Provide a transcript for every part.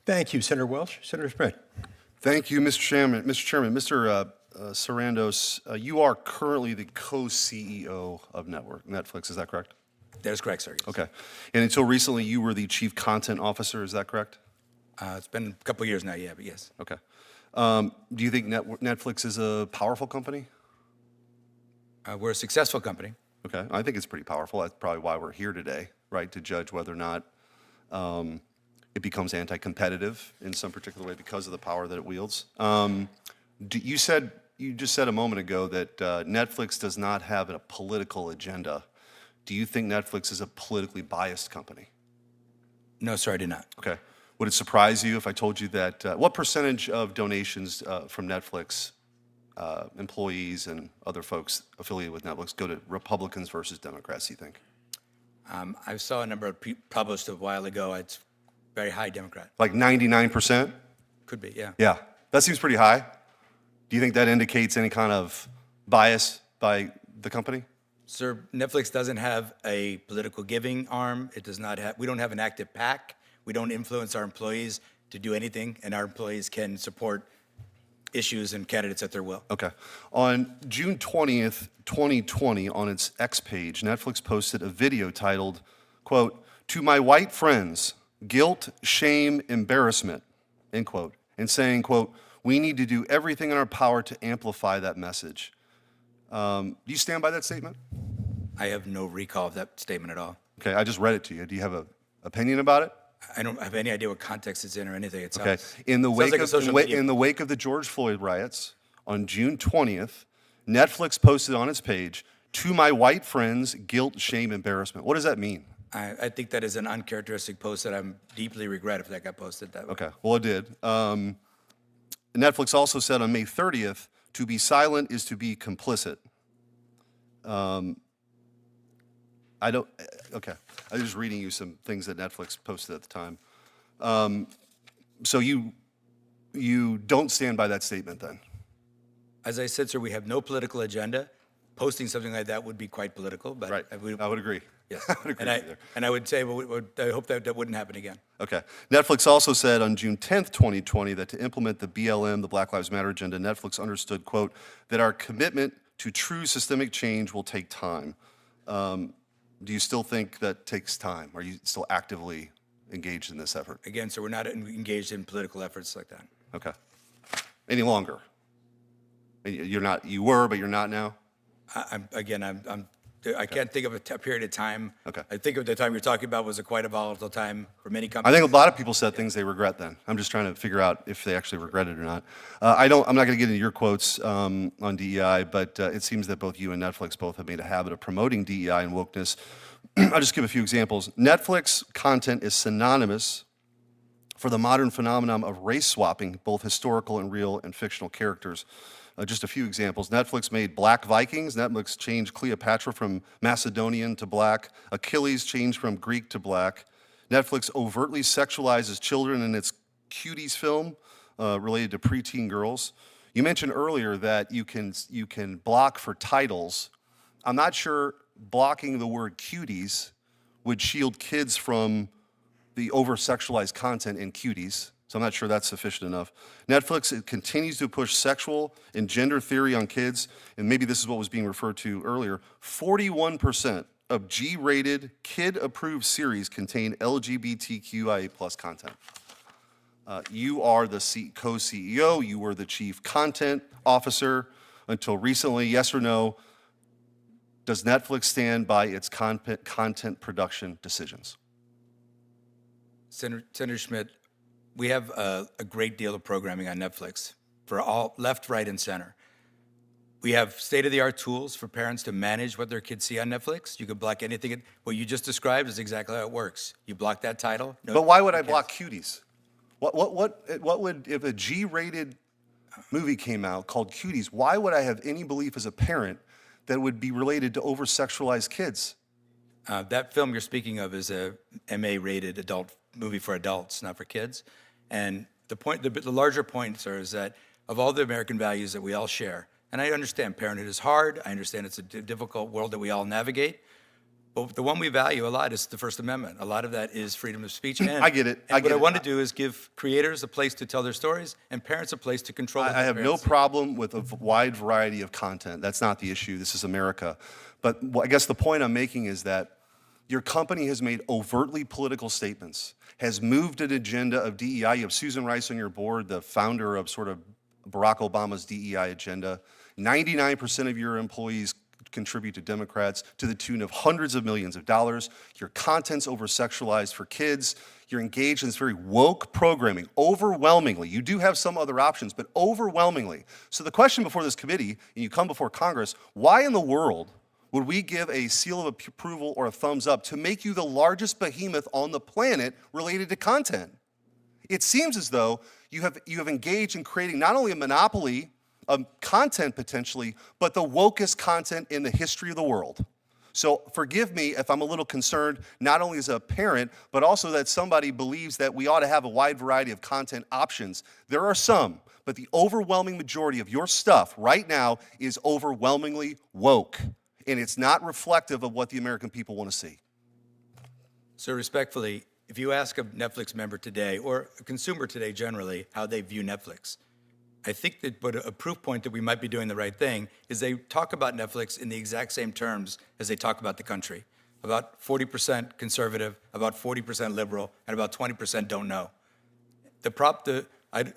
Thank you, Senator Welch. Senator Schmitt. Thank you, Mr. Chairman. Mr. Sarandos, you are currently the co-CEO of Netflix, is that correct? That is correct, sir. Yes. Okay. And until recently, you were the chief content officer, is that correct? It's been a couple of years now, yeah, but yes. Okay. Do you think Netflix is a powerful company? We're a successful company. Okay. I think it's pretty powerful. That's probably why we're here today, right, to judge whether or not it becomes anti-competitive in some particular way because of the power that it wields. You just said a moment ago that Netflix does not have a political agenda. Do you think Netflix is a politically biased company? No, sir, I do not. Okay. Would it surprise you if I told you that, what percentage of donations from Netflix, employees and other folks affiliated with Netflix, go to Republicans versus Democrats, do you think? I saw a number published a while ago. It's very high Democrat. Like 99%? Could be, yeah. Yeah. That seems pretty high. Do you think that indicates any kind of bias by the company? Sir, Netflix doesn't have a political giving arm. It does not have, we don't have an active PAC. We don't influence our employees to do anything, and our employees can support issues and candidates at their will. Okay. On June 20th, 2020, on its X page, Netflix posted a video titled, quote, "To my white friends, guilt, shame, embarrassment," end quote, and saying, quote, "We need to do everything in our power to amplify that message." Do you stand by that statement? I have no recall of that statement at all. Okay, I just read it to you. Do you have an opinion about it? I don't have any idea what context it's in or anything. It Okay. sounds, In the wake like in the wake of the George Floyd riots on June 20th, Netflix posted on its page, "To my white friends, guilt, shame, embarrassment." What does that mean? I think that is an uncharacteristic post that I'm deeply regret if that got posted that way. Okay. Well, it did. Netflix also said on May 30th, "To be silent is to be complicit." Okay. I was just reading you some things that Netflix posted at the time. So you don't stand by that statement then? As I said, sir, we have no political agenda. Posting something like that would be quite political, but Right. I would agree. yes. I would agree with you there. And I would say, I hope that wouldn't happen again. Okay. Netflix also said on June 10th, 2020, that to implement the BLM, the Black Lives Matter agenda, Netflix understood, quote, that our commitment to true systemic change will take time. Do you still think that takes time? Are you still actively engaged in this effort? Again, so we're not engaged in political efforts like that. Okay. Any longer? You're not, you were, but you're not now? I can't think of a period of time. Okay. I think of the time you're talking about was quite a volatile time for many companies. I think a lot of people said things they regret then. I'm just trying to figure out if they actually regret it or not. I'm not going to get into your quotes on DEI, but it seems that both you and Netflix both have made a habit of promoting DEI and wokeness. I'll just give a few examples. Netflix content is synonymous for the modern phenomenon of race swapping, both historical and real and fictional characters. Just a few examples. Netflix made Black Vikings. Netflix changed Cleopatra from Macedonian to black. Achilles changed from Greek to black. Netflix overtly sexualizes children in its Cuties film related to preteen girls. You mentioned earlier that you can block for titles. I'm not sure blocking the word cuties would shield kids from the over-sexualized content in Cuties. So I'm not sure that's sufficient enough. Netflix continues to push sexual and gender theory on kids, and maybe this is what was being referred to earlier. 41% of G-rated, kid-approved series contain LGBTQIA+ content. You are the co-CEO, you were the chief content officer until recently. Yes or no, does Netflix stand by its content production decisions? Senator Schmitt, we have a great deal of programming on Netflix for all left, right, and center. We have state-of-the-art tools for parents to manage what their kids see on Netflix. You can block anything. What you just described is exactly how it works. You block that title. No, but why would I block Cuties? What would, if a G-rated movie came out called Cuties, why would I have any belief as a parent that would be related to over-sexualized kids? That film you're speaking of is a MA-rated adult movie for adults, not for kids. And the larger point, sir, is that of all the American values that we all share, and I understand parenthood is hard, I understand it's a difficult world that we all navigate, But the one we value a lot is the First Amendment. A lot of that is freedom of speech. And, I get it. And I get what I it. want to do is give creators a place to tell their stories and parents a place to control what I have their no parents see. problem with a wide variety of content. That's not the issue. This is America. But I guess the point I'm making is that your company has made overtly political statements, has moved an agenda of DEI. You have Susan Rice on your board, the founder of sort of Barack Obama's DEI agenda. 99% of your employees contribute to Democrats to the tune of hundreds of millions of dollars. Your content's over-sexualized for kids. You're engaged in this very woke programming, overwhelmingly. You do have some other options, but overwhelmingly. So the question before this committee, and you come before Congress, why in the world would we give a seal of approval or a thumbs up to make you the largest behemoth on the planet related to content? It seems as though you have engaged in creating not only a monopoly of content potentially, but the wokest content in the history of the world. So forgive me if I'm a little concerned, not only as a parent, but also that somebody believes that we ought to have a wide variety of content options. There are some, but the overwhelming majority of your stuff right now is overwhelmingly woke, and it's not reflective of what the American people want to see. So respectfully, if you ask a Netflix member today, or a consumer today generally, how they view Netflix, I think that a proof point that we might be doing the right thing is they talk about Netflix in the exact same terms as they talk about the country. About 40% conservative, about 40% liberal, and about 20% don't know.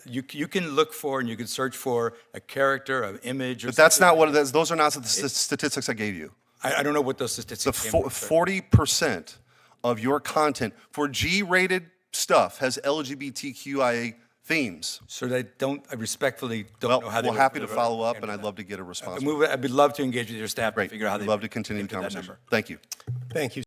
You can look for and you can search for a character, an image. But that's not what it is. Those are not the statistics I gave you. I don't know what those statistics The are. 40% of your content for G-rated stuff has LGBTQIA themes. So I respectfully don't Well, know how they we're happy to would follow up, handle and I'd that. love to get a response. I'd love to engage with your staff Great. to figure out how We'd they love to continue the get to that conversation. number. Thank you. Thank you.